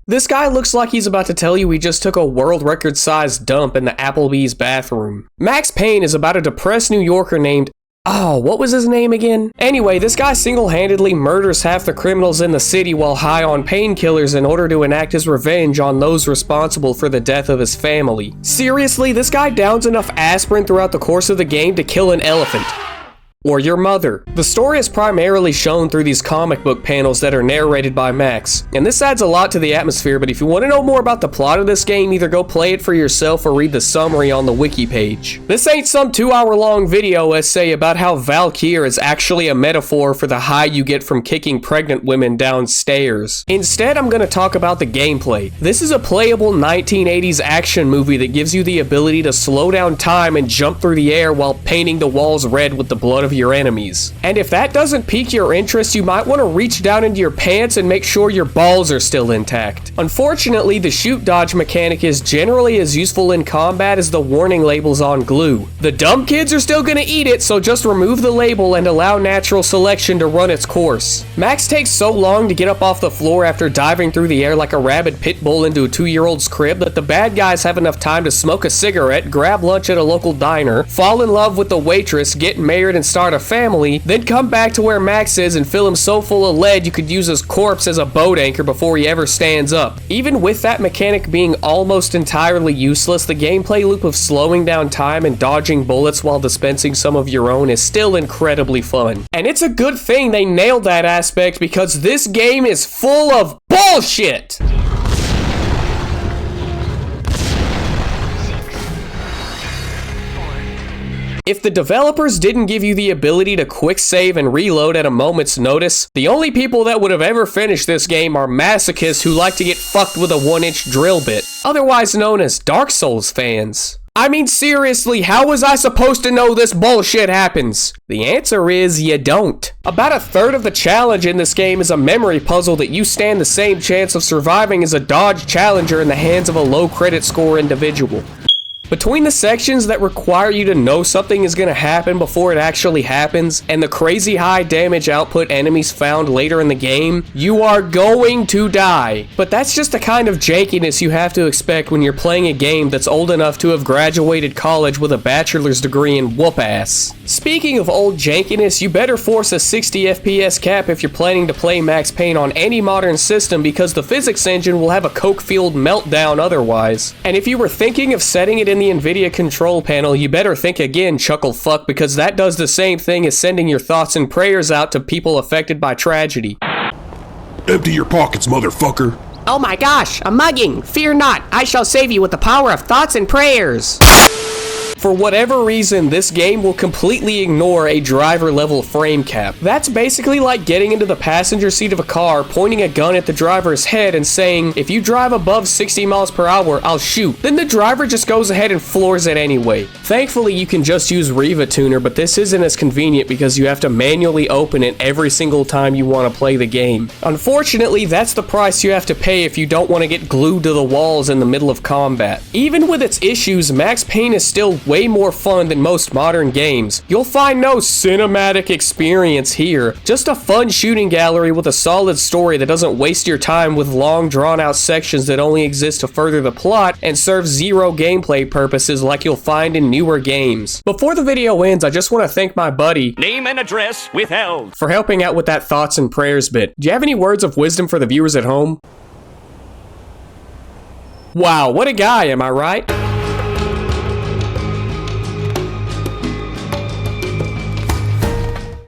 This guy looks like he's about to tell you he just took a world record sized dump in the Applebee's bathroom. Max Payne is about a depressed New Yorker named what was his name again? Anyway, this guy single-handedly murders half the criminals in the city while high on painkillers in order to enact his revenge on those responsible for the death of his family. Seriously, this guy downs enough aspirin throughout the course of the game to kill an elephant. Or your mother. The story is primarily shown through these comic book panels that are narrated by Max, and this adds a lot to the atmosphere, but if you want to know more about the plot of this game, either go play it for yourself or read the summary on the wiki page. This ain't some 2-hour-long video essay about how Valkyr is actually a metaphor for the high you get from kicking pregnant women downstairs. Instead, I'm going to talk about the gameplay. This is a playable 1980s action movie that gives you the ability to slow down time and jump through the air while painting the walls red with the blood of your enemies. And if that doesn't pique your interest, you might want to reach down into your pants and make sure your balls are still intact. Unfortunately, the shoot dodge mechanic is generally as useful in combat as the warning labels on glue. The dumb kids are still gonna eat it, so just remove the label and allow natural selection to run its course. Max takes so long to get up off the floor after diving through the air like a rabid pit bull into a 2-year-old's crib that the bad guys have enough time to smoke a cigarette, grab lunch at a local diner, fall in love with the waitress, get married and start a family, then come back to where Max is and fill him so full of lead you could use his corpse as a boat anchor before he ever stands up. Even with that mechanic being almost entirely useless, the gameplay loop of slowing down time and dodging bullets while dispensing some of your own is still incredibly fun. And it's a good thing they nailed that aspect because this game is full of bullshit! If the developers didn't give you the ability to quick save and reload at a moment's notice, the only people that would have ever finished this game are masochists who like to get fucked with a 1-inch drill bit, otherwise known as Dark Souls fans. I mean, seriously, how was I supposed to know this bullshit happens? The answer is you don't. About a third of the challenge in this game is a memory puzzle that you stand the same chance of surviving as a dodge challenger in the hands of a low credit score individual. Between the sections that require you to know something is going to happen before it actually happens, and the crazy high damage output enemies found later in the game, you are going to die. But that's just the kind of jankiness you have to expect when you're playing a game that's old enough to have graduated college with a bachelor's degree in whoop ass. Speaking of old jankiness, you better force a 60 FPS cap if you're planning to play Max Payne on any modern system because the physics engine will have a coke-fueled meltdown otherwise. And if you were thinking of setting it in the NVIDIA control panel, you better think again, chuckle fuck, because that does the same thing as sending your thoughts and prayers out to people affected by tragedy. Empty your pockets, motherfucker. Oh my gosh, a mugging! Fear not, I shall save you with the power of thoughts and prayers! For whatever reason, this game will completely ignore a driver-level frame cap. That's basically like getting into the passenger seat of a car, pointing a gun at the driver's head and saying, if you drive above 60 miles per hour, I'll shoot. Then the driver just goes ahead and floors it anyway. Thankfully, you can just use Riva Tuner, but this isn't as convenient because you have to manually open it every single time you want to play the game. Unfortunately, that's the price you have to pay if you don't want to get glued to the walls in the middle of combat. Even with its issues, Max Payne is still way more fun than most modern games. You'll find no cinematic experience here, just a fun shooting gallery with a solid story that doesn't waste your time with long drawn-out sections that only exist to further the plot and serve zero gameplay purposes like you'll find in newer games. Before the video ends, I just want to thank my buddy, name and address withheld, for helping out with that thoughts and prayers bit. Do you have any words of wisdom for the viewers at home? Wow, what a guy, am I right?